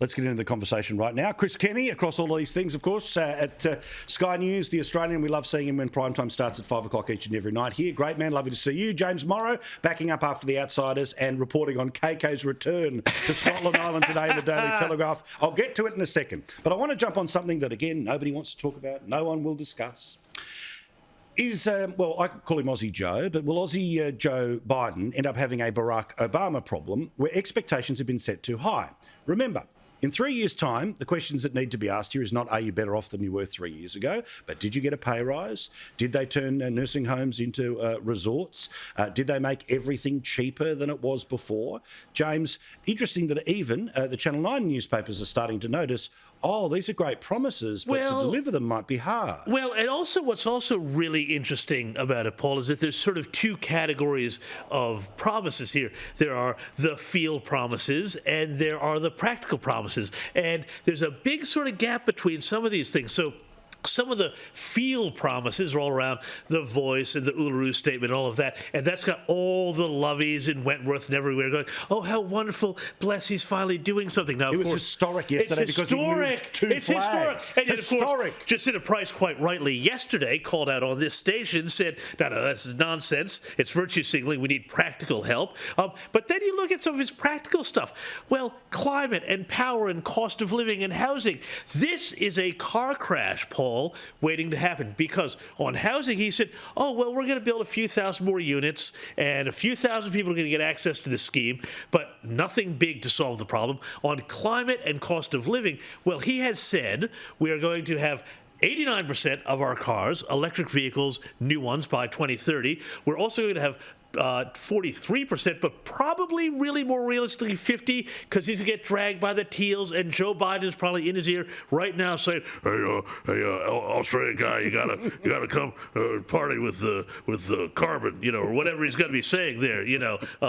Let's get into the conversation right now. Chris Kenny, across all of these things, of course, at Sky News, The Australian. We love seeing him when primetime starts at 5 o'clock each and every night here. Great man, lovely to see you. James Morrow, backing up after the Outsiders and reporting on KK's return to Scotland Island today in the Daily Telegraph. I'll get to it in a second. But I want to jump on something that, again, nobody wants to talk about, no one will discuss. I call him Aussie Joe, but will Aussie Joe Biden end up having a Barack Obama problem where expectations have been set too high? Remember, in 3 years' time, the questions that need to be asked here is not, are you better off than you were 3 years ago, but did you get a pay rise? Did they turn nursing homes into resorts? Did they make everything cheaper than it was before? James, interesting that even the Channel 9 newspapers are starting to notice, these are great promises, but to deliver them might be hard. Well, and also what's also really interesting about it, Paul, is that there's sort of two categories of promises here. There are the field promises and there are the practical promises. And there's a big sort of gap between some of these things. So some of the field promises are all around the Voice and the Uluru Statement and all of that. And that's got all the lovies in Wentworth and everywhere going, oh, how wonderful. Bless, he's finally doing something. Now, it was historic yesterday because he moved two flags. And yet, of course, Jacinta Price, quite rightly, yesterday called out on this station, said, no, this is nonsense. It's virtue signaling. We need practical help. But then you look at some of his practical stuff. Well, climate and power and cost of living and housing. This is a car crash, Paul, waiting to happen, because on housing he said, we're going to build a few thousand more units and a few thousand people are going to get access to this scheme, but nothing big to solve the problem. On climate and cost of living, well, he has said we are going to have 89% of our cars, electric vehicles, new ones by 2030. We're also going to have 43%, but probably really more realistically 50%, because he's going to get dragged by the Teals, and Joe Biden is probably in his ear right now saying, hey, Australian guy, you gotta come party with the carbon, or whatever he's going to be saying there,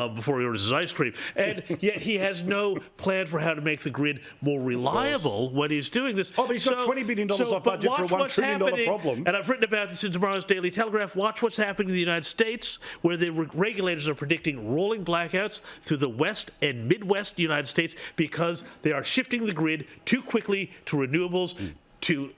before he orders his ice cream. And yet he has no plan for how to make the grid more reliable when he's doing this. But he's got $20 billion off budget for a $1 trillion problem. And I've written about this in tomorrow's Daily Telegraph. Watch what's happening in the United States, where the regulators are predicting rolling blackouts through the West and Midwest United States because they are shifting the grid too quickly to renewables to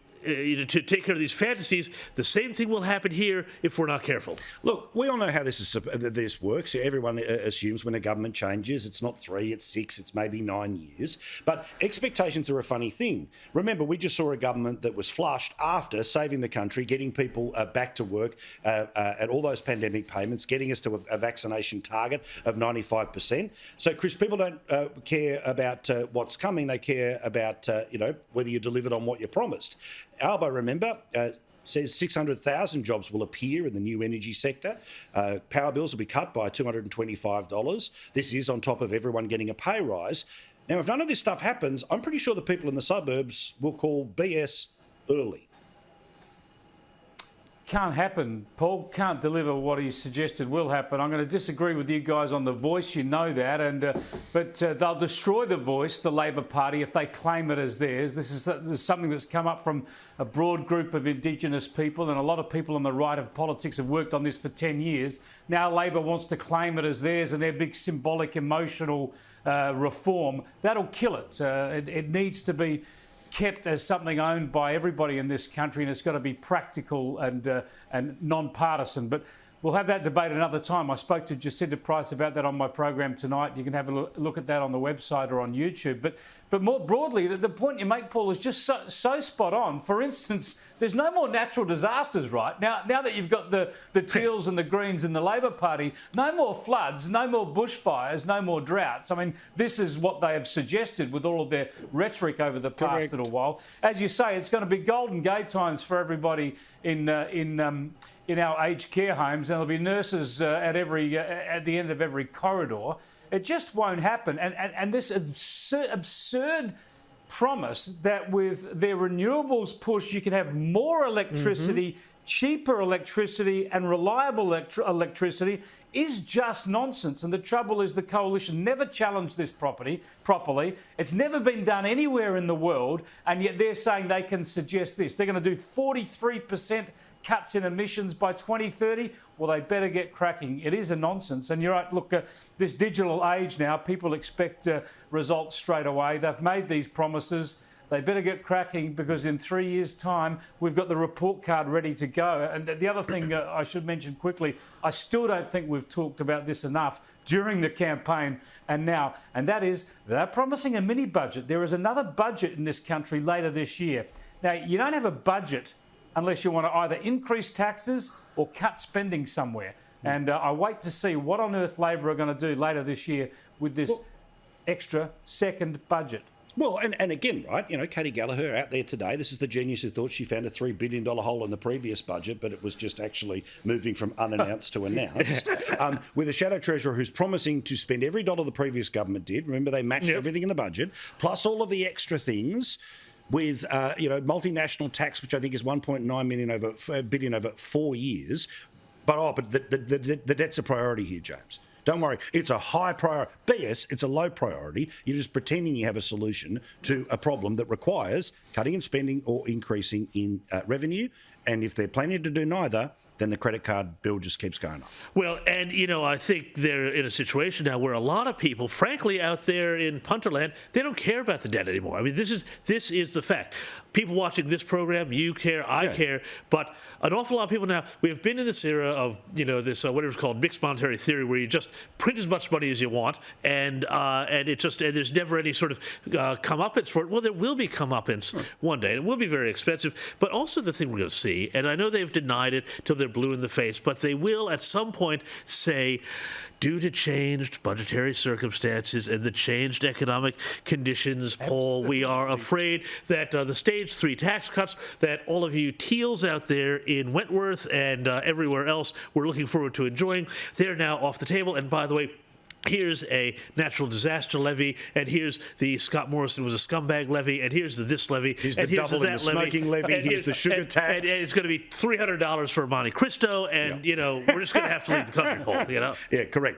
take care of these fantasies. The same thing will happen here if we're not careful. Look, we all know how this works. Everyone assumes when a government changes, it's not 3, it's 6, it's maybe 9 years. But expectations are a funny thing. Remember, we just saw a government that was flushed after saving the country, getting people back to work at all those pandemic payments, getting us to a vaccination target of 95%. So, Chris, people don't care about what's coming. They care about, whether you delivered on what you promised. Albo, remember, says 600,000 jobs will appear in the new energy sector. Power bills will be cut by $225. This is on top of everyone getting a pay rise. Now, if none of this stuff happens, I'm pretty sure the people in the suburbs will call BS early. Can't happen, Paul. Can't deliver what he suggested will happen. I'm going to disagree with you guys on the Voice. You know that, but they'll destroy the Voice, the Labor Party, if they claim it as theirs. This is something that's come up from a broad group of Indigenous people, and a lot of people on the right of politics have worked on this for 10 years. Now Labor wants to claim it as theirs and their big symbolic, emotional reform. That'll kill it. It needs to be kept as something owned by everybody in this country, and it's got to be practical and non-partisan. But we'll have that debate another time. I spoke to Jacinta Price about that on my program tonight. You can have a look at that on the website or on YouTube. But more broadly, the point you make, Paul, is just so spot on. For instance, there's no more natural disasters, right? Now that you've got the Teals and the Greens in the Labor Party, no more floods, no more bushfires, no more droughts. I mean, this is what they have suggested with all of their rhetoric over the past little while. As you say, it's going to be golden gay times for everybody in our aged care homes, and there'll be nurses at the end of every corridor. It just won't happen. And this absurd promise that with their renewables push, you can have more electricity, cheaper electricity and reliable electricity is just nonsense. And the trouble is the coalition never challenged this properly. It's never been done anywhere in the world, and yet they're saying they can suggest this. They're going to do 43% cuts in emissions by 2030. Well, they better get cracking. It is a nonsense. And you're right, look, this digital age now, people expect results straight away. They've made these promises. They better get cracking, because in 3 years' time, we've got the report card ready to go. And the other thing I should mention quickly, I still don't think we've talked about this enough during the campaign and now, and that is they're promising a mini budget. There is another budget in this country later this year. Now, you don't have a budget unless you want to either increase taxes or cut spending somewhere. And I wait to see what on earth Labor are going to do later this year with this extra second budget. Well, and again, right, Katie Gallagher out there today, this is the genius who thought she found a $3 billion hole in the previous budget, but it was just actually moving from unannounced to announced, with a shadow treasurer who's promising to spend every dollar the previous government did. Remember, they matched everything in the budget, plus all of the extra things with, multinational tax, which I think is $1.9 billion over 4 years. But the debt's a priority here, James. Don't worry, it's a high priority. BS, it's a low priority. You're just pretending you have a solution to a problem that requires cutting in spending or increasing in revenue. And if they're planning to do neither, then the credit card bill just keeps going up. Well, and, I think they're in a situation now where a lot of people, frankly, out there in punterland, they don't care about the debt anymore. I mean, this is the fact. People watching this program, you care, I care, but an awful lot of people now, we have been in this era of, this, whatever it's called, mixed monetary theory, where you just print as much money as you want, and there's never any sort of comeuppance for it. Well, there will be comeuppance one day, and it will be very expensive. But also the thing we're going to see, and I know they've denied it till they're blue in the face, but they will at some point say, due to changed budgetary circumstances and the changed economic conditions, Paul, we are afraid that the stage 3 tax cuts that all of you teals out there in Wentworth and everywhere else were looking forward to enjoying, they're now off the table. And by the way, here's a natural disaster levy, and here's the Scott Morrison was a scumbag levy, and here's the this levy, here's and the here's double in the smoking levy, here's the sugar tax. And it's going to be $300 for Monte Cristo, and, we're just going to have to leave the country, Paul, Yeah, correct.